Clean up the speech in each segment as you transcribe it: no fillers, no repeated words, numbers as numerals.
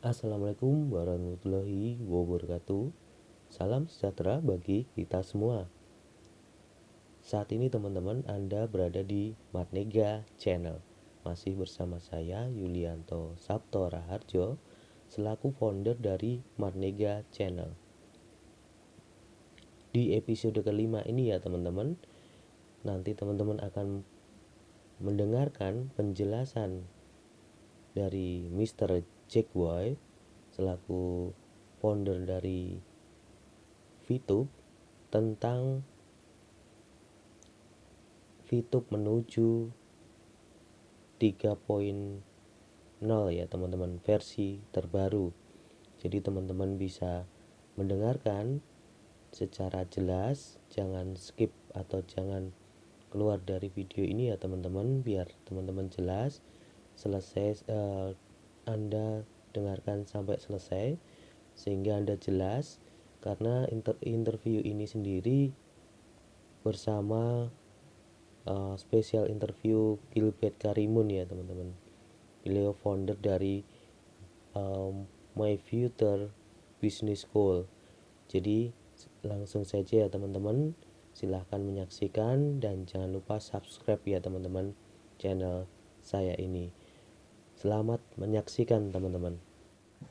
Assalamualaikum warahmatullahi wabarakatuh. Salam sejahtera bagi kita semua. Saat ini teman-teman Anda berada di Marnega Channel. Masih bersama saya Yulianto Sabto Raharjo selaku founder dari Marnega Channel. Di episode kelima ini ya teman-teman, nanti teman-teman akan mendengarkan penjelasan dari Mr. Jack Boy selaku founder dari VTube tentang VTube menuju 3.0 ya teman-teman, versi terbaru. Jadi teman-teman bisa mendengarkan secara jelas, jangan skip atau jangan keluar dari video ini ya teman-teman, biar teman-teman jelas selesai, Anda dengarkan sampai selesai sehingga Anda jelas, karena interview ini sendiri bersama spesial interview Gilbert Karimun ya teman-teman. Beliau founder dari My Future Business School. Jadi langsung saja ya teman-teman, silahkan menyaksikan dan jangan lupa subscribe ya teman-teman channel saya ini. Selamat menyaksikan teman-teman.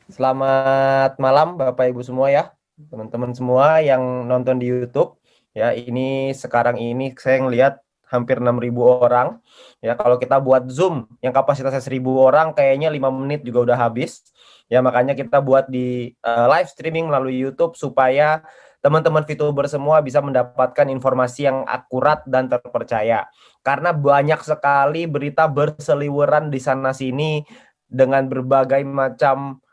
Selamat malam Bapak Ibu semua ya, teman-teman semua yang nonton di YouTube. Ya, ini sekarang ini saya ngelihat hampir 6.000 orang. Ya, kalau kita buat Zoom yang kapasitasnya 1.000 orang kayaknya 5 menit juga udah habis. Ya, makanya kita buat di live streaming melalui YouTube supaya teman-teman VTuber semua bisa mendapatkan informasi yang akurat dan terpercaya. Karena banyak sekali berita berseliweran di sana sini dengan berbagai macam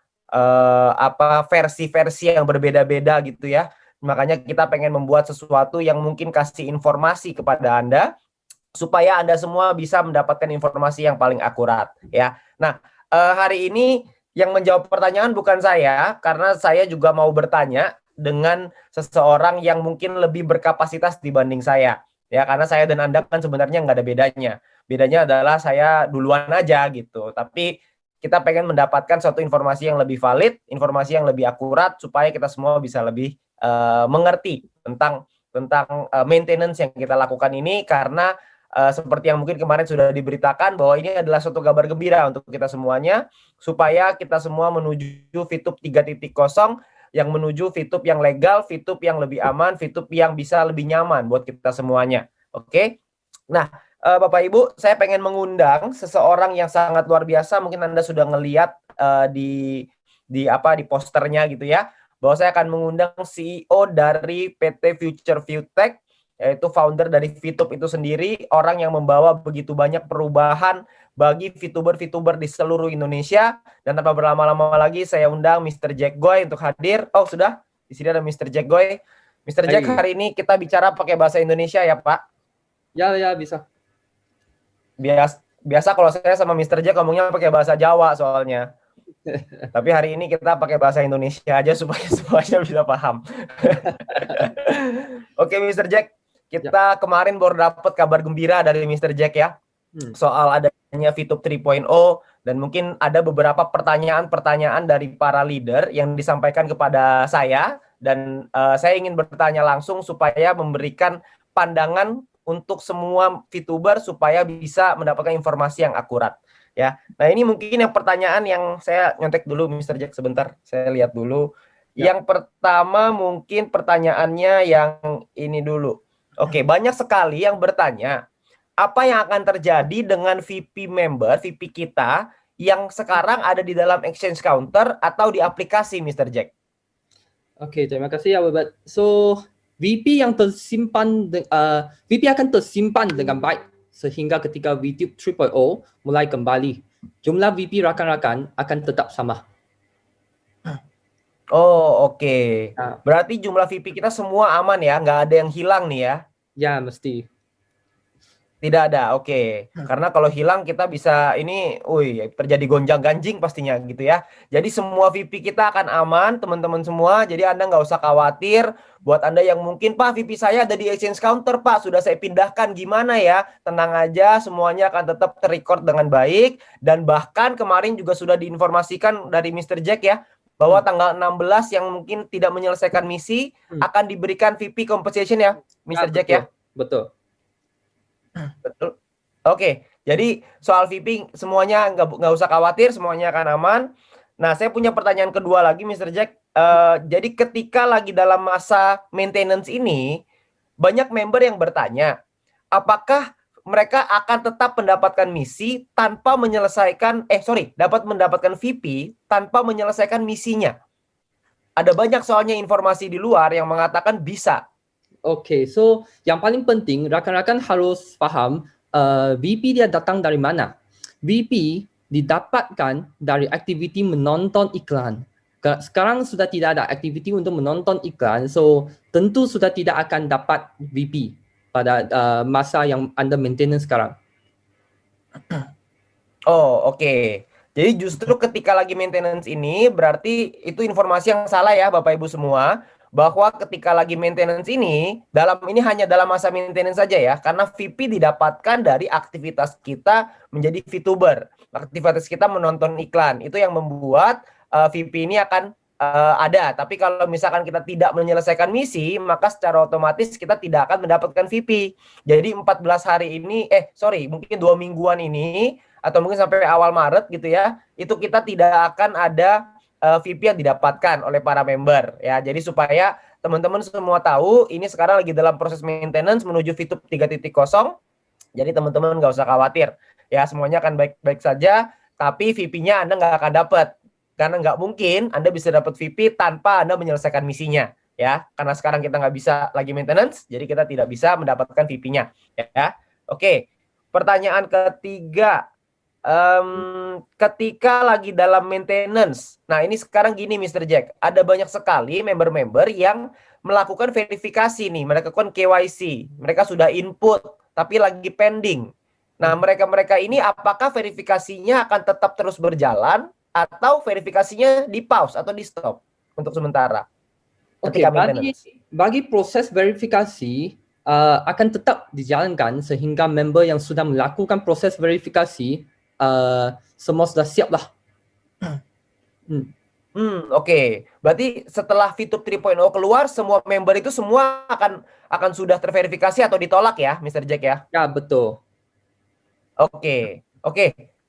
versi-versi yang berbeda-beda gitu ya. Makanya kita pengen membuat sesuatu yang mungkin kasih informasi kepada Anda supaya Anda semua bisa mendapatkan informasi yang paling akurat ya. Nah, hari ini yang menjawab pertanyaan bukan saya, karena saya juga mau bertanya dengan seseorang yang mungkin lebih berkapasitas dibanding saya. Ya, karena saya dan Anda kan sebenarnya nggak ada bedanya. Bedanya adalah saya duluan aja gitu. Tapi kita pengen mendapatkan suatu informasi yang lebih valid, informasi yang lebih akurat supaya kita semua bisa lebih mengerti tentang maintenance yang kita lakukan ini, karena seperti yang mungkin kemarin sudah diberitakan bahwa ini adalah suatu kabar gembira untuk kita semuanya, supaya kita semua menuju VTube 3.0 yang menuju VTube yang legal, VTube yang lebih aman, VTube yang bisa lebih nyaman buat kita semuanya. Oke? Nah, Bapak Ibu, saya pengen mengundang seseorang yang sangat luar biasa. Mungkin Anda sudah ngelihat di posternya gitu ya, bahwa saya akan mengundang CEO dari PT Future Viewtech, yaitu founder dari VTube itu sendiri, orang yang membawa begitu banyak perubahan bagi VTuber-VTuber di seluruh Indonesia. Dan tanpa berlama-lama lagi, saya undang Mr. Jack Goy untuk hadir. Oh, sudah. Di sini ada Mr. Jack Goy. Mr. Jack, Hai. hari ini kita bicara pakai bahasa Indonesia ya, Pak? Ya, bisa. Biasa kalau saya sama Mr. Jack ngomongnya pakai bahasa Jawa soalnya. Tapi hari ini kita pakai bahasa Indonesia aja supaya semuanya bisa paham. Oke, Mr. Jack. Kita kemarin baru dapat kabar gembira dari Mr. Jack ya. Soal adanya VTube 3.0, dan mungkin ada beberapa pertanyaan-pertanyaan dari para leader yang disampaikan kepada saya, dan saya ingin bertanya langsung supaya memberikan pandangan untuk semua VTuber supaya bisa mendapatkan informasi yang akurat ya. Nah, ini mungkin yang pertanyaan yang saya nyontek dulu Mr. Jack sebentar, saya lihat dulu. Yang pertama mungkin pertanyaannya yang ini dulu. Oke, banyak sekali yang bertanya, apa yang akan terjadi dengan VP member, VP kita yang sekarang ada di dalam exchange counter atau di aplikasi, Mr. Jack? Oke, terima kasih ya, Babat. So, VP yang VP akan tersimpan dengan baik sehingga ketika VTube 3.0 mulai kembali, jumlah VP rakan-rakan akan tetap sama. Oh, oke. Berarti jumlah VP kita semua aman ya, nggak ada yang hilang nih ya? Ya, mesti. Tidak ada, oke. Karena kalau hilang kita bisa ini, terjadi gonjang-ganjing pastinya gitu ya. Jadi semua VP kita akan aman, teman-teman semua. Jadi Anda nggak usah khawatir. Buat Anda yang mungkin, Pak, VP saya ada di exchange counter, Pak, sudah saya pindahkan, gimana ya? Tenang aja, semuanya akan tetap terrecord dengan baik. Dan bahkan kemarin juga sudah diinformasikan dari Mr. Jack ya, bahwa tanggal 16 yang mungkin tidak menyelesaikan misi akan diberikan VP compensation ya, Mr. Jack ya. Betul. Betul. Oke, jadi soal VP semuanya nggak usah khawatir, semuanya akan aman. Nah, saya punya pertanyaan kedua lagi, Mr. Jack. Jadi ketika lagi dalam masa maintenance ini, banyak member yang bertanya, apakah mereka akan tetap mendapatkan misi tanpa menyelesaikan, dapat mendapatkan VP tanpa menyelesaikan misinya? Ada banyak soalnya informasi di luar yang mengatakan bisa. Oke, so yang paling penting rakan-rakan harus paham VP dia datang dari mana. VP didapatkan dari aktiviti menonton iklan. Sekarang sudah tidak ada aktiviti untuk menonton iklan, so tentu sudah tidak akan dapat VP pada masa yang Anda maintenance sekarang. Oh, oke. Jadi justru ketika lagi maintenance ini berarti itu informasi yang salah ya Bapak Ibu semua, bahwa ketika lagi maintenance ini hanya dalam masa maintenance saja ya, karena VP didapatkan dari aktivitas kita menjadi VTuber. Aktivitas kita menonton iklan. Itu yang membuat VP ini akan ada. Tapi kalau misalkan kita tidak menyelesaikan misi, maka secara otomatis kita tidak akan mendapatkan VP. Jadi 14 hari ini, mungkin 2 mingguan ini, atau mungkin sampai awal Maret gitu ya, itu kita tidak akan ada VP yang didapatkan oleh para member ya. Jadi supaya teman-teman semua tahu ini sekarang lagi dalam proses maintenance menuju VTube 3.0. Jadi teman-teman nggak usah khawatir ya, semuanya akan baik-baik saja. Tapi VP-nya Anda nggak akan dapat karena nggak mungkin Anda bisa dapat VP tanpa Anda menyelesaikan misinya ya. Karena sekarang kita nggak bisa lagi maintenance, jadi kita tidak bisa mendapatkan VP-nya ya. Oke, pertanyaan ketiga. Ketika lagi dalam maintenance, nah ini sekarang gini Mr. Jack, ada banyak sekali member-member yang melakukan verifikasi nih, melakukan KYC, mereka sudah input tapi lagi pending. Nah mereka-mereka ini apakah verifikasinya akan tetap terus berjalan atau verifikasinya di pause atau di stop untuk sementara? Oke, bagi proses verifikasi akan tetap dijalankan sehingga member yang sudah melakukan proses verifikasi semua sudah siap lah. Oke. Berarti setelah VTube 3.0 keluar, semua member itu semua akan sudah terverifikasi atau ditolak ya, Mr. Jack ya? Ya, betul. Oke.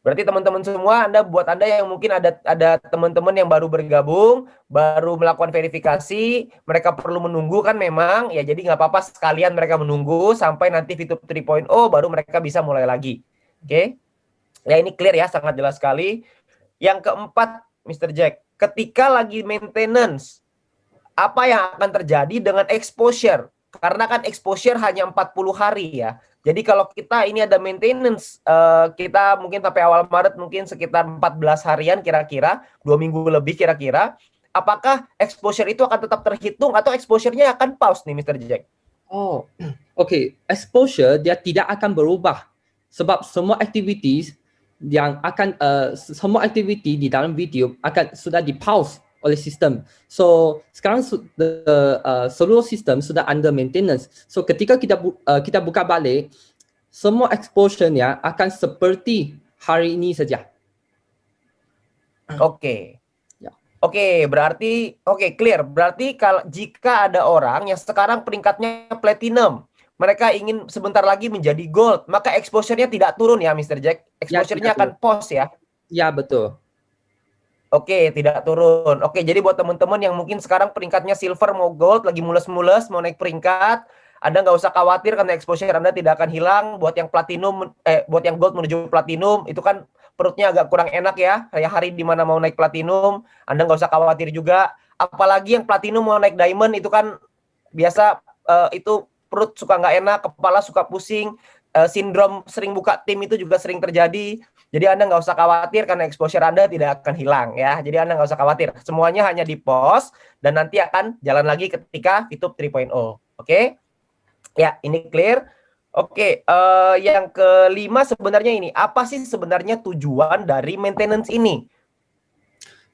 Berarti teman-teman semua, buat Anda yang mungkin ada teman-teman yang baru bergabung, baru melakukan verifikasi, mereka perlu menunggu kan memang, ya jadi nggak apa-apa sekalian mereka menunggu sampai nanti VTube 3.0 baru mereka bisa mulai lagi. Oke? Ya ini clear ya, sangat jelas sekali. Yang keempat, Mr. Jack, ketika lagi maintenance, apa yang akan terjadi dengan exposure? Karena kan exposure hanya 40 hari ya. Jadi kalau kita ini ada maintenance, kita mungkin sampai awal Maret mungkin sekitar 14 harian kira-kira, 2 minggu lebih kira-kira. Apakah exposure itu akan tetap terhitung atau exposure-nya akan pause nih Mr. Jack? Oh, oke. Exposure dia tidak akan berubah. Sebab semua activities yang akan semua aktiviti di dalam video akan sudah di pause oleh sistem. So sekarang seluruh sistem sudah under maintenance. So ketika kita buka balik, semua exposure-nya akan seperti hari ini saja. Oke. Oke, berarti clear. Berarti jika ada orang yang sekarang peringkatnya platinum, mereka ingin sebentar lagi menjadi gold, maka exposure-nya tidak turun ya, Mr. Jack. Exposure-nya akan pause ya. Ya, betul. Oke, tidak turun. Oke, jadi buat teman-teman yang mungkin sekarang peringkatnya silver mau gold, lagi mules-mules mau naik peringkat, Anda nggak usah khawatir karena exposure Anda tidak akan hilang. Buat yang platinum, buat yang gold menuju platinum, itu kan perutnya agak kurang enak ya. Kayak hari di mana mau naik platinum, Anda nggak usah khawatir juga. Apalagi yang platinum mau naik diamond, itu kan biasa itu perut suka nggak enak, kepala suka pusing, sindrom sering buka tim itu juga sering terjadi. Jadi Anda nggak usah khawatir karena exposure Anda tidak akan hilang ya. Jadi Anda nggak usah khawatir. Semuanya hanya di pause dan nanti akan jalan lagi ketika VTube 3.0. Oke? Ya, ini clear. Oke, yang kelima sebenarnya ini, apa sih sebenarnya tujuan dari maintenance ini?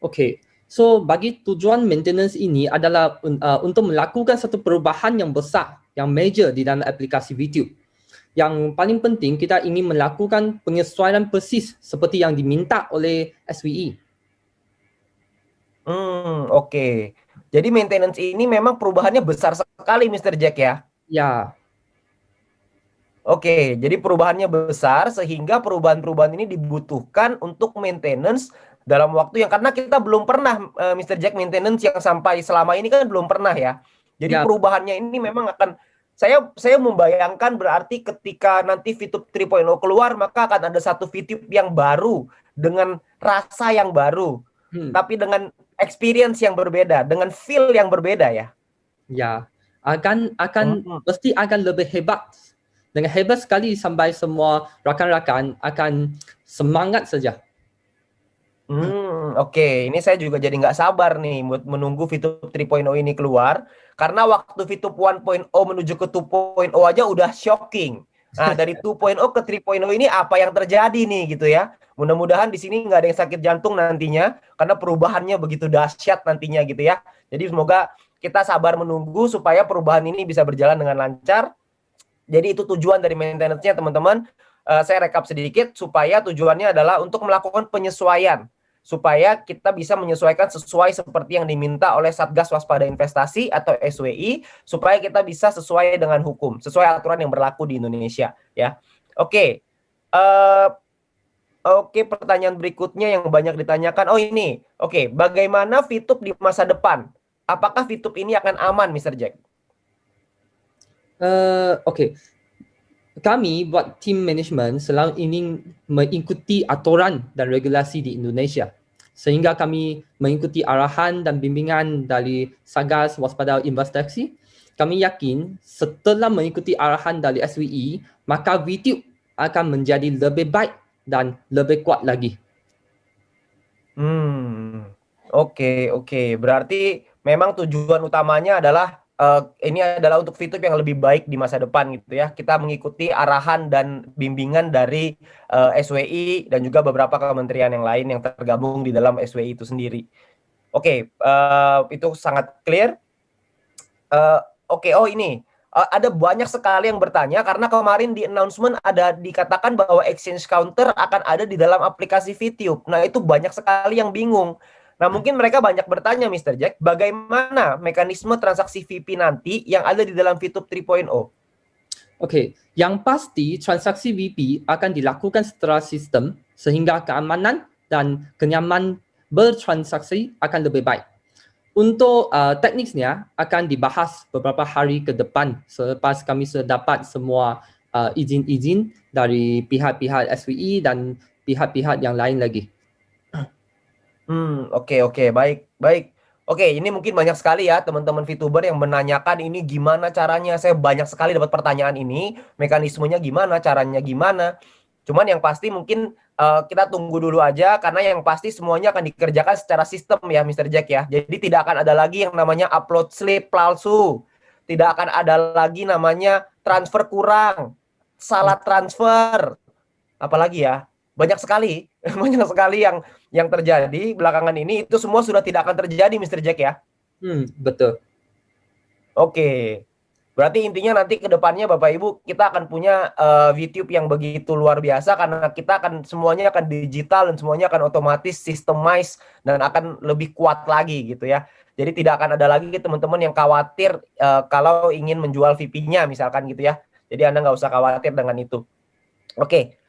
Oke, so bagi tujuan maintenance ini adalah untuk melakukan satu perubahan yang besar, yang major di dalam aplikasi VTube. Yang paling penting kita ingin melakukan penyesuaian persis seperti yang diminta oleh SWE. Oke. Jadi maintenance ini memang perubahannya besar sekali, Mr. Jack ya? Ya, Oke, jadi perubahannya besar sehingga perubahan-perubahan ini dibutuhkan untuk maintenance dalam waktu yang karena kita belum pernah Mr. Jack maintenance yang sampai selama ini kan belum pernah ya. Jadi ya, perubahannya ini memang akan saya membayangkan berarti ketika nanti VTube 3.0 keluar maka akan ada satu VTube yang baru dengan rasa yang baru, tapi dengan experience yang berbeda, dengan feel yang berbeda ya. ya, akan pasti akan lebih hebat. Dengan hebat sekali sampai semua rakan-rakan akan semangat saja. Oke. Ini saya juga jadi nggak sabar nih buat menunggu VTube 3.0 ini keluar. Karena waktu VTube 1.0 menuju ke 2.0 aja udah shocking. Nah, dari 2.0 ke 3.0 ini apa yang terjadi nih gitu ya. Mudah-mudahan di sini nggak ada yang sakit jantung nantinya. Karena perubahannya begitu dahsyat nantinya gitu ya. Jadi semoga kita sabar menunggu supaya perubahan ini bisa berjalan dengan lancar. Jadi itu tujuan dari maintenance-nya teman-teman. Saya rekap sedikit supaya tujuannya adalah untuk melakukan penyesuaian. Supaya kita bisa menyesuaikan sesuai seperti yang diminta oleh Satgas Waspada Investasi atau SWI. Supaya kita bisa sesuai dengan hukum. Sesuai aturan yang berlaku di Indonesia. Ya. Oke. Oke, pertanyaan berikutnya yang banyak ditanyakan. Oh ini. Oke, bagaimana VTube di masa depan? Apakah VTube ini akan aman, Mr. Jack? Okey. Kami buat tim management selalu ingin mengikuti aturan dan regulasi di Indonesia. Sehingga kami mengikuti arahan dan bimbingan dari Satgas Waspada Investasi. Kami yakin setelah mengikuti arahan dari SWE, maka VTube akan menjadi lebih baik dan lebih kuat lagi. Oke. Berarti memang tujuan utamanya adalah ini adalah untuk VTube yang lebih baik di masa depan gitu ya. Kita mengikuti arahan dan bimbingan dari SWI dan juga beberapa kementerian yang lain yang tergabung di dalam SWI itu sendiri. Oke, itu sangat clear. Oke, oh ini ada banyak sekali yang bertanya karena kemarin di announcement ada dikatakan bahwa exchange counter akan ada di dalam aplikasi VTube. Nah, itu banyak sekali yang bingung. Nah, mungkin mereka banyak bertanya, Mr. Jack, bagaimana mekanisme transaksi VP nanti yang ada di dalam VTube 3.0? Okey, yang pasti transaksi VP akan dilakukan secara sistem sehingga keamanan dan kenyamanan bertransaksi akan lebih baik. Untuk tekniknya akan dibahas beberapa hari ke depan selepas kami sudah dapat semua izin-izin dari pihak-pihak SWE dan pihak-pihak yang lain lagi. Oke, baik. Oke, ini mungkin banyak sekali ya teman-teman VTuber yang menanyakan ini gimana caranya. Saya banyak sekali dapat pertanyaan ini, mekanismenya gimana, caranya gimana. Cuman yang pasti mungkin kita tunggu dulu aja karena yang pasti semuanya akan dikerjakan secara sistem ya Mr. Jack ya. Jadi tidak akan ada lagi yang namanya upload slip palsu. Tidak akan ada lagi namanya transfer kurang, salah transfer. Apalagi ya? Banyak sekali yang terjadi belakangan ini itu semua sudah tidak akan terjadi Mr. Jack ya. Betul. Oke. Berarti intinya nanti ke depannya Bapak Ibu kita akan punya VTube yang begitu luar biasa karena kita akan semuanya akan digital dan semuanya akan otomatis systemized dan akan lebih kuat lagi gitu ya. Jadi tidak akan ada lagi teman-teman yang khawatir kalau ingin menjual VP-nya misalkan gitu ya. Jadi Anda nggak usah khawatir dengan itu. Oke.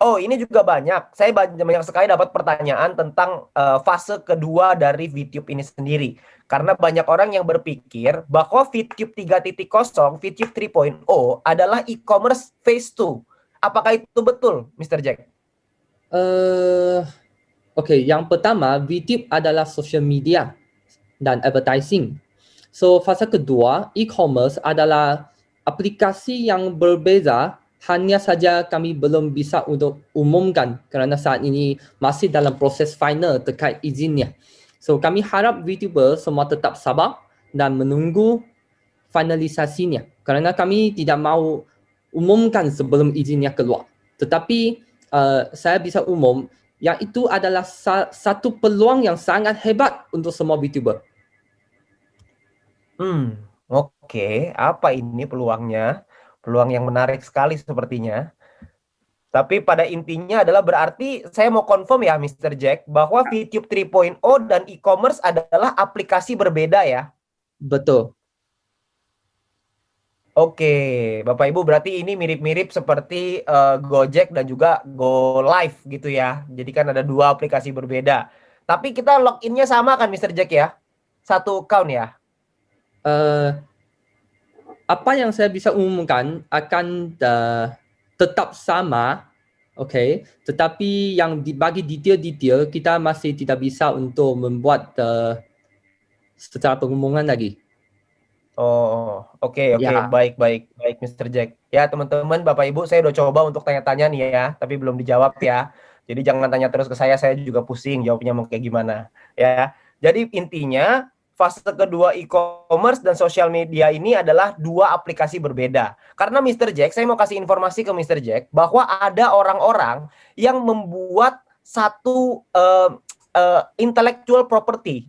Oh, ini juga banyak. Saya banyak sekali dapat pertanyaan tentang fase kedua dari VTube ini sendiri. Karena banyak orang yang berpikir bahwa VTube 3.0, VTube 3.0 adalah e-commerce phase 2. Apakah itu betul, Mr. Jack? Okey, yang pertama, VTube adalah social media dan advertising. So, fasa kedua, e-commerce adalah aplikasi yang berbeza, hanya saja kami belum bisa untuk umumkan kerana saat ini masih dalam proses final terkait izinnya. So, kami harap VTuber semua tetap sabar dan menunggu finalisasinya. Karena kami tidak mau umumkan sebelum izinnya keluar. Tetapi saya bisa umum yang itu adalah satu peluang yang sangat hebat untuk semua VTuber. Oke. Apa ini peluangnya? Peluang yang menarik sekali sepertinya. Tapi pada intinya adalah berarti saya mau confirm ya Mr. Jack bahwa VTube 3.0 dan e-commerce adalah aplikasi berbeda ya. Betul. Oke, Bapak Ibu berarti ini mirip-mirip seperti Gojek dan juga Go Live gitu ya. Jadi kan ada dua aplikasi berbeda. Tapi kita loginnya sama kan Mr. Jack ya? Satu account ya? Apa yang saya bisa umumkan akan tetap sama, okay. Tetapi yang bagi detail-detail kita masih tidak bisa untuk membuat secara pengumuman lagi. Oh, oke, Ya. baik Mr. Jack. Ya teman-teman, Bapak Ibu, saya udah coba untuk tanya-tanya nih ya, tapi belum dijawab ya. Jadi jangan tanya terus ke saya juga pusing jawabnya mau kayak gimana ya. Jadi intinya fase kedua e-commerce dan sosial media ini adalah dua aplikasi berbeda. Karena Mr. Jack, saya mau kasih informasi ke Mr. Jack bahwa ada orang-orang yang membuat satu intellectual property,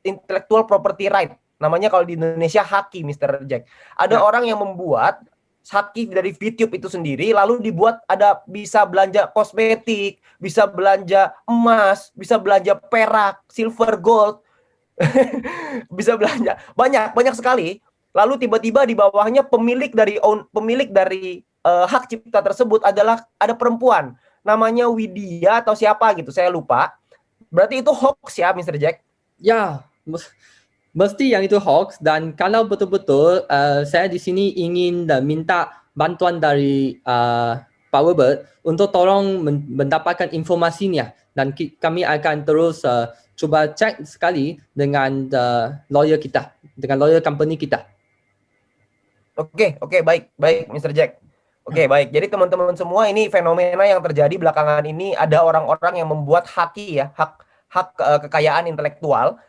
intellectual property right. Namanya kalau di Indonesia haki, Mr. Jack. Ada orang yang membuat haki dari VTube itu sendiri, lalu dibuat bisa belanja kosmetik, bisa belanja emas, bisa belanja perak, silver, gold, bisa belanja banyak sekali. Lalu tiba-tiba di bawahnya pemilik dari hak cipta tersebut adalah ada perempuan, namanya Widya atau siapa gitu, saya lupa. Berarti itu hoax ya, Mr. Jack? Ya, mesti yang itu hoax. Dan kalau betul-betul saya di sini ingin minta bantuan dari Pak Wilbert untuk tolong mendapatkan informasinya, dan kami akan terus coba cek sekali dengan lawyer kita, dengan lawyer company kita. Oke, baik Mr. Jack. Oke, baik. Jadi teman-teman semua, ini fenomena yang terjadi belakangan ini, ada orang-orang yang membuat haki ya, hak kekayaan intelektual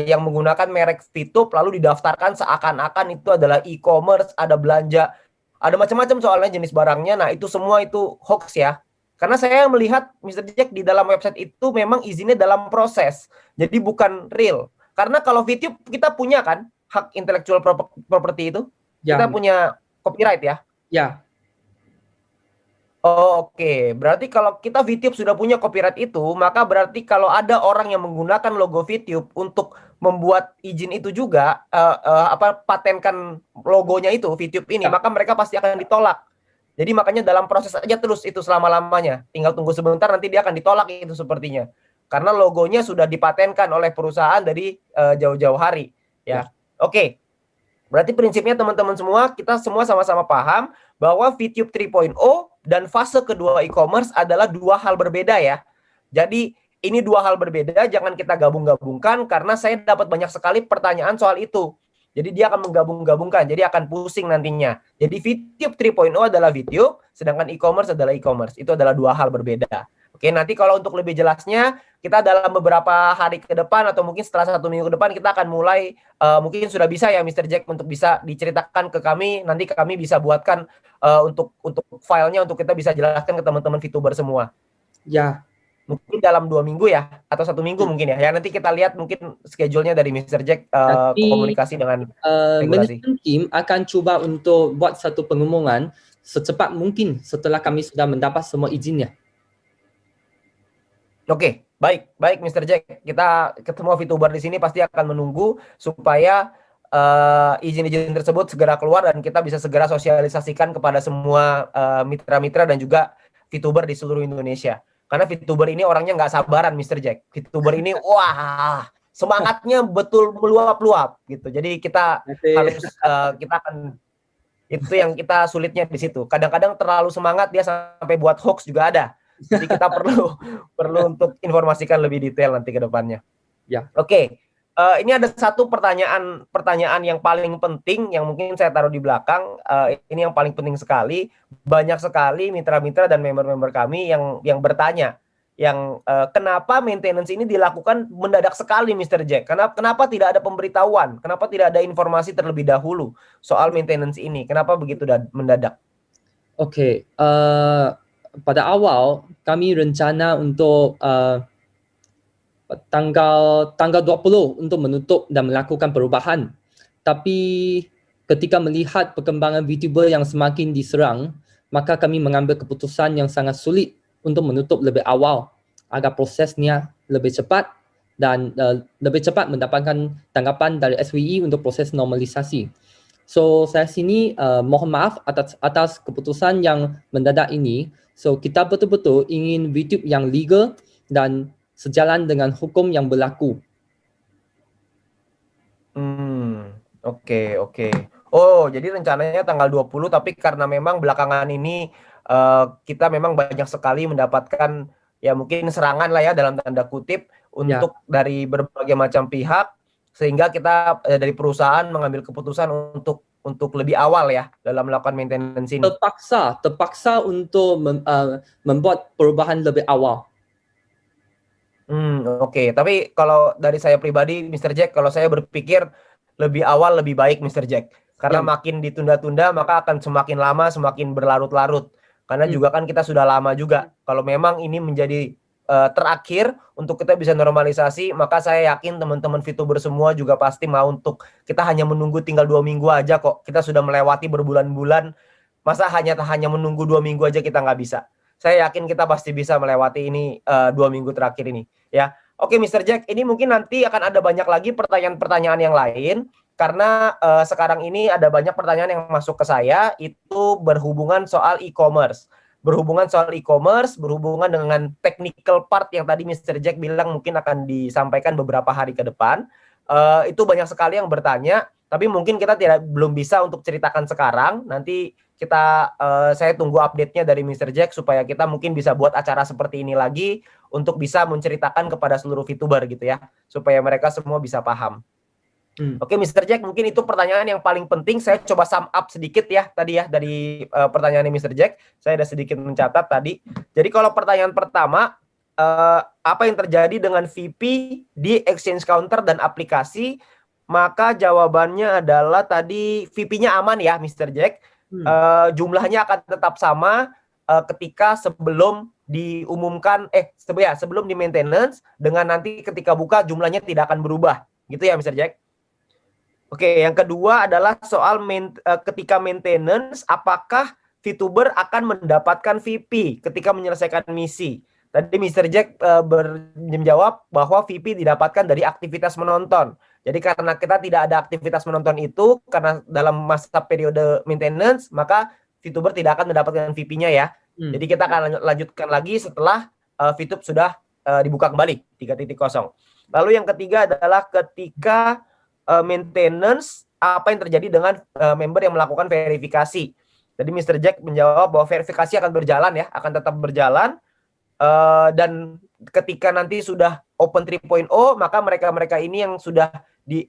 yang menggunakan merek VTube lalu didaftarkan seakan-akan itu adalah e-commerce, ada belanja, ada macam-macam soalnya jenis barangnya. Nah, itu semua itu hoax ya. Karena saya melihat Mr. Jack di dalam website itu memang izinnya dalam proses. Jadi bukan real. Karena kalau VTube kita punya kan hak intellectual property itu. Ya. Kita punya copyright ya. Ya. Oke, berarti kalau kita VTube sudah punya copyright itu, maka berarti kalau ada orang yang menggunakan logo VTube untuk membuat izin itu juga, patenkan logonya itu VTube ini, maka mereka pasti akan ditolak. Jadi makanya dalam proses aja terus itu selama-lamanya. Tinggal tunggu sebentar, nanti dia akan ditolak itu sepertinya. Karena logonya sudah dipatenkan oleh perusahaan dari jauh-jauh hari. Ya, oke. Berarti prinsipnya teman-teman semua, kita semua sama-sama paham bahwa VTube 3.0 dan fase kedua e-commerce adalah dua hal berbeda ya. Jadi ini dua hal berbeda, jangan kita gabung-gabungkan karena saya dapat banyak sekali pertanyaan soal itu. Jadi dia akan menggabung-gabungkan, jadi akan pusing nantinya. Jadi VTube 3.0 adalah VTube, sedangkan e-commerce adalah e-commerce. Itu adalah dua hal berbeda. Oke, nanti kalau untuk lebih jelasnya, kita dalam beberapa hari ke depan atau mungkin setelah 1 minggu ke depan kita akan mulai, mungkin sudah bisa ya Mr. Jack untuk bisa diceritakan ke kami, nanti kami bisa buatkan untuk filenya untuk kita bisa jelaskan ke teman-teman VTuber semua. Ya. Mungkin dalam 2 minggu ya, atau 1 minggu mungkin ya. Ya nanti kita lihat mungkin schedule-nya dari Mr. Jack, komunikasi dengan regulasi. Manajemen tim akan coba untuk buat satu pengumuman secepat mungkin setelah kami sudah mendapat semua izinnya. Oke, baik Mr. Jack. Kita ketemu VTuber di sini pasti akan menunggu supaya izin-izin tersebut segera keluar dan kita bisa segera sosialisasikan kepada semua mitra-mitra dan juga VTuber di seluruh Indonesia. Karena VTuber ini orangnya nggak sabaran, Mr. Jack. VTuber ini, wah, semangatnya betul meluap-luap gitu. Jadi kita harus kita akan, itu yang kita sulitnya di situ. Kadang-kadang terlalu semangat dia sampai buat hoax juga ada. Jadi kita perlu untuk informasikan lebih detail nanti ke depannya. Ya. Oke. Ini ada satu pertanyaan yang paling penting yang mungkin saya taruh di belakang. Ini yang paling penting sekali. Banyak sekali mitra-mitra dan member-member kami yang bertanya. yang kenapa maintenance ini dilakukan mendadak sekali, Mr. Jack? Kenapa tidak ada pemberitahuan? Kenapa tidak ada informasi terlebih dahulu soal maintenance ini? Kenapa begitu mendadak? Oke, pada awal kami rencana untuk tanggal 20 untuk menutup dan melakukan perubahan. Tapi ketika melihat perkembangan VTuber yang semakin diserang, maka kami mengambil keputusan yang sangat sulit untuk menutup lebih awal agar prosesnya lebih cepat dan lebih cepat mendapatkan tanggapan dari SWE untuk proses normalisasi. So saya sini mohon maaf atas keputusan yang mendadak ini. So kita betul-betul ingin VTube yang legal dan sejalan dengan hukum yang berlaku. Oke. Oh, jadi rencananya tanggal 20, tapi karena memang belakangan ini kita memang banyak sekali mendapatkan ya mungkin serangan lah ya dalam tanda kutip untuk dari berbagai macam pihak, sehingga kita dari perusahaan mengambil keputusan untuk lebih awal ya dalam melakukan maintenance ini. Terpaksa untuk membuat perubahan lebih awal. Oke. Tapi kalau dari saya pribadi, Mr. Jack, kalau saya berpikir lebih awal lebih baik, Mr. Jack. Karena makin ditunda-tunda, maka akan semakin lama, semakin berlarut-larut. Karena juga kan kita sudah lama juga. Kalau memang ini menjadi terakhir untuk kita bisa normalisasi, maka saya yakin teman-teman VTuber semua juga pasti mau untuk kita hanya menunggu tinggal 2 minggu aja kok. Kita sudah melewati berbulan-bulan. Masa hanya menunggu 2 minggu aja kita nggak bisa. Saya yakin kita pasti bisa melewati ini 2 minggu terakhir ini ya. Oke, Mr. Jack, ini mungkin nanti akan ada banyak lagi pertanyaan-pertanyaan yang lain karena sekarang ini ada banyak pertanyaan yang masuk ke saya itu berhubungan soal e-commerce. Berhubungan dengan technical part yang tadi Mr. Jack bilang mungkin akan disampaikan beberapa hari ke depan. Itu banyak sekali yang bertanya, tapi mungkin kita belum bisa untuk ceritakan sekarang. Nanti saya tunggu update-nya dari Mr. Jack supaya kita mungkin bisa buat acara seperti ini lagi untuk bisa menceritakan kepada seluruh VTuber gitu ya, supaya mereka semua bisa paham. Oke, Mr. Jack, mungkin itu pertanyaan yang paling penting. Saya coba sum up sedikit ya tadi ya dari pertanyaan Mr. Jack. Saya ada sedikit mencatat tadi. Jadi kalau pertanyaan pertama, apa yang terjadi dengan VP di exchange counter dan aplikasi? Maka jawabannya adalah tadi VP-nya aman ya, Mr. Jack. Jumlahnya akan tetap sama ketika sebelum diumumkan sebelum di maintenance, dengan nanti ketika buka jumlahnya tidak akan berubah gitu ya, Mr. Jack. Oke, yang kedua adalah soal ketika maintenance, apakah VTuber akan mendapatkan VP ketika menyelesaikan misi? Tadi Mr. Jack menjawab bahwa VP didapatkan dari aktivitas menonton. Jadi karena kita tidak ada aktivitas menonton itu, karena dalam masa periode maintenance, maka VTuber tidak akan mendapatkan VP-nya ya. Jadi kita akan lanjutkan lagi setelah VTube sudah dibuka kembali 3.0. Lalu yang ketiga adalah ketika maintenance, apa yang terjadi dengan member yang melakukan verifikasi. Jadi Mr. Jack menjawab bahwa verifikasi akan berjalan ya, akan tetap berjalan. Dan ketika nanti sudah Open 3.0, maka mereka ini yang sudah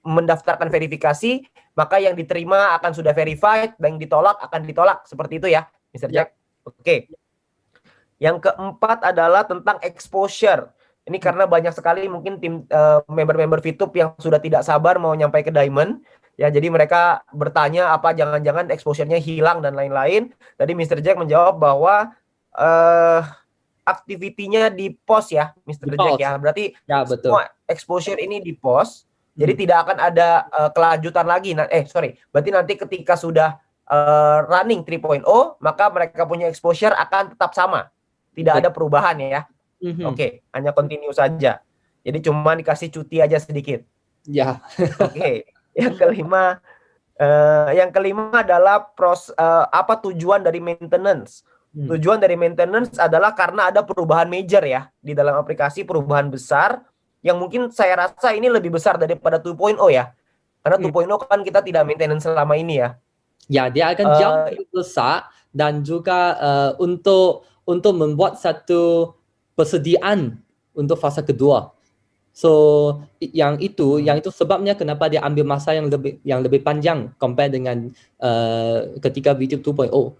mendaftarkan verifikasi, maka yang diterima akan sudah verified, dan yang ditolak akan ditolak. Seperti itu ya, Mr. Jack. Oke. Yang keempat adalah tentang exposure. Ini karena banyak sekali mungkin tim member-member VTube yang sudah tidak sabar mau nyampai ke Diamond. Ya, jadi mereka bertanya apa jangan-jangan exposure-nya hilang dan lain-lain. Tadi Mr. Jack menjawab bahwa activity-nya di post ya, Mr. Jack ya. Berarti ya, betul. Semua exposure ini di post. Jadi tidak akan ada kelanjutan lagi. Berarti nanti ketika sudah running 3.0, maka mereka punya exposure akan tetap sama. Tidak ada perubahan ya. Oke, hanya continue saja. Jadi cuma dikasih cuti aja sedikit. Ya. Oke. Yang kelima adalah apa tujuan dari maintenance? Tujuan dari maintenance adalah karena ada perubahan major ya di dalam aplikasi, perubahan besar yang mungkin saya rasa ini lebih besar daripada 2.0 ya. Karena 2.0 kan kita tidak maintenance selama ini ya. Ya, dia akan jauh lebih besar dan juga untuk membuat satu persediaan untuk fasa kedua. So yang itu sebabnya kenapa dia ambil masa yang lebih panjang compare dengan ketika VTube 2.0.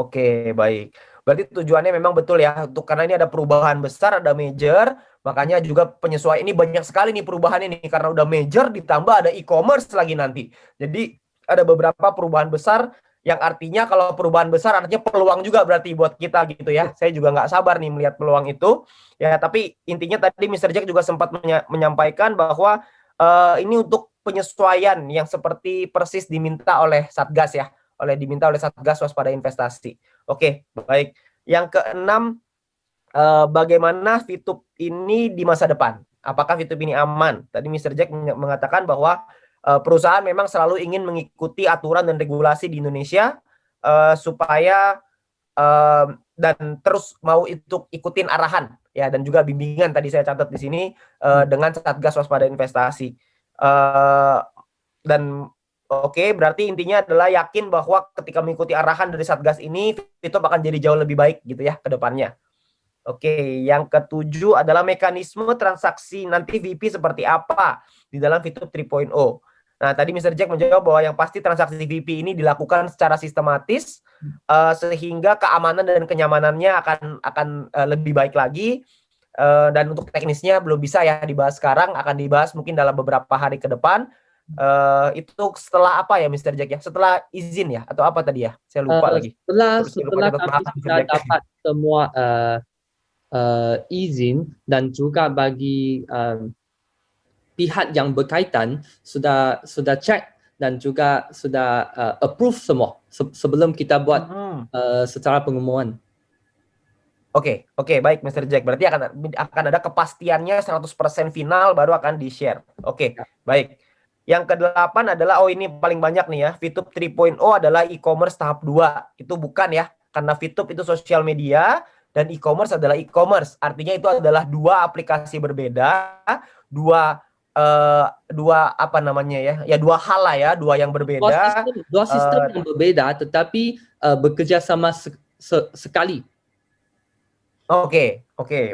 Oke, baik. Berarti tujuannya memang betul ya, untuk karena ini ada perubahan besar, ada major, makanya juga penyesuaian ini banyak sekali nih perubahan ini karena udah major ditambah ada e-commerce lagi nanti. Jadi ada beberapa perubahan besar yang artinya kalau perubahan besar artinya peluang juga berarti buat kita gitu ya. Saya juga nggak sabar nih melihat peluang itu. Ya, tapi intinya tadi Mr. Jack juga sempat menyampaikan bahwa ini untuk penyesuaian yang seperti persis diminta oleh Satgas ya, diminta oleh Satgas Waspada Investasi. Oke, baik. Yang keenam, bagaimana Fitup ini di masa depan? Apakah Fitup ini aman? Tadi Mr. Jack mengatakan bahwa perusahaan memang selalu ingin mengikuti aturan dan regulasi di Indonesia supaya dan terus mau ikutin arahan ya, dan juga bimbingan tadi saya catat di sini dengan Satgas Waspada Investasi. Dan oke, berarti intinya adalah yakin bahwa ketika mengikuti arahan dari Satgas ini, Fitup akan jadi jauh lebih baik gitu ya ke depannya. Oke, yang ketujuh adalah mekanisme transaksi nanti VP seperti apa di dalam Fitup 3.0. Nah, tadi Mr. Jack menjawab bahwa yang pasti transaksi VP ini dilakukan secara sistematis sehingga keamanan dan kenyamanannya akan lebih baik lagi. Dan untuk teknisnya belum bisa ya dibahas sekarang, akan dibahas mungkin dalam beberapa hari ke depan. Itu setelah apa ya Mr. Jack ya? Setelah izin ya atau apa tadi ya? Saya lupa lagi. Setelah kami sudah dapat semua izin dan juga bagi pihak yang berkaitan sudah cek dan juga sudah approve semua sebelum kita buat secara pengumuman. Oke, baik Mr. Jack. Berarti akan ada kepastiannya 100% final baru akan di-share. Oke, baik. Yang ke-8 adalah ini paling banyak nih ya. Fitup 3.0 adalah e-commerce tahap 2. Itu bukan ya, karena Fitup itu sosial media dan e-commerce adalah e-commerce. Artinya itu adalah dua aplikasi berbeda, dua apa namanya ya, dua hal lah ya, dua yang berbeda. Dua sistem yang berbeda tetapi bekerja sama sekali. Oke,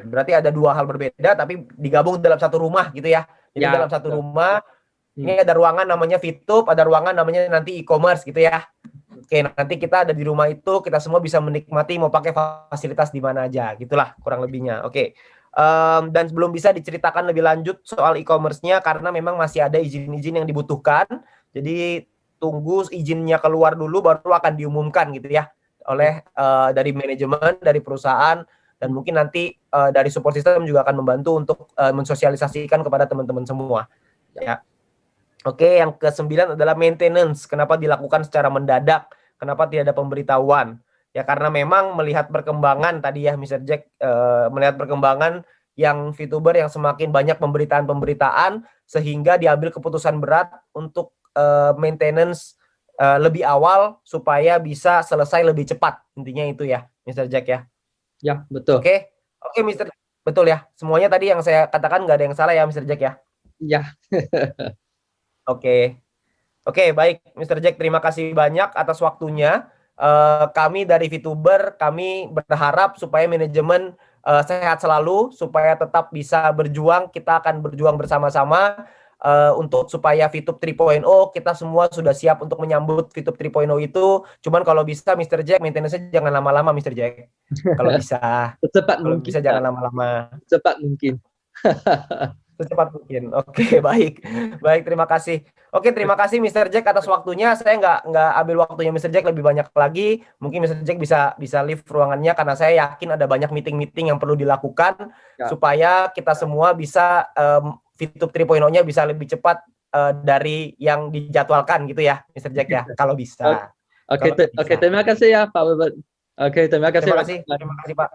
berarti ada dua hal berbeda tapi digabung dalam satu rumah gitu ya. Jadi dalam satu rumah ini ada ruangan namanya Fitup, ada ruangan namanya nanti e-commerce gitu ya. Oke, nanti kita ada di rumah itu, kita semua bisa menikmati mau pakai fasilitas di mana aja, gitulah kurang lebihnya. Oke. Dan belum bisa diceritakan lebih lanjut soal e-commerce-nya karena memang masih ada izin-izin yang dibutuhkan. Jadi tunggu izinnya keluar dulu baru akan diumumkan gitu ya oleh dari manajemen, dari perusahaan, dan mungkin nanti dari support system juga akan membantu untuk mensosialisasikan kepada teman-teman semua. Ya. Oke, yang ke-9 adalah maintenance. Kenapa dilakukan secara mendadak? Kenapa tidak ada pemberitahuan? Ya karena memang melihat perkembangan tadi ya Mr. Jack, melihat perkembangan yang VTuber yang semakin banyak pemberitaan sehingga diambil keputusan berat untuk maintenance lebih awal supaya bisa selesai lebih cepat. Intinya itu ya Mr. Jack ya. Ya, betul. Oke, Mr. Betul ya. Semuanya tadi yang saya katakan nggak ada yang salah ya Mr. Jack ya. Ya. Oke, baik Mr. Jack, terima kasih banyak atas waktunya. Kami dari VTuber, kami berharap supaya manajemen sehat selalu, supaya tetap bisa berjuang. Kita akan berjuang bersama-sama untuk supaya Fitup 3.0 kita semua sudah siap untuk menyambut Fitup 3.0 itu. Cuman kalau bisa Mr. Jack, maintenance-nya jangan lama-lama Mr. Jack. Kalau bisa. Secepat kalau mungkin. bisa jangan lama-lama. Secepat mungkin. Secepat mungkin. Oke, baik. Baik, terima kasih. Oke, terima kasih Mr. Jack atas waktunya. Saya nggak ambil waktunya Mr. Jack lebih banyak lagi. Mungkin Mr. Jack bisa leave ruangannya karena saya yakin ada banyak meeting-meeting yang perlu dilakukan supaya kita semua bisa Fitup 3.0-nya bisa lebih cepat dari yang dijadwalkan gitu ya, Mr. Jack ya, kalau bisa. Oke, terima kasih ya Pak Webert. Oke, terima kasih. Terima kasih Pak.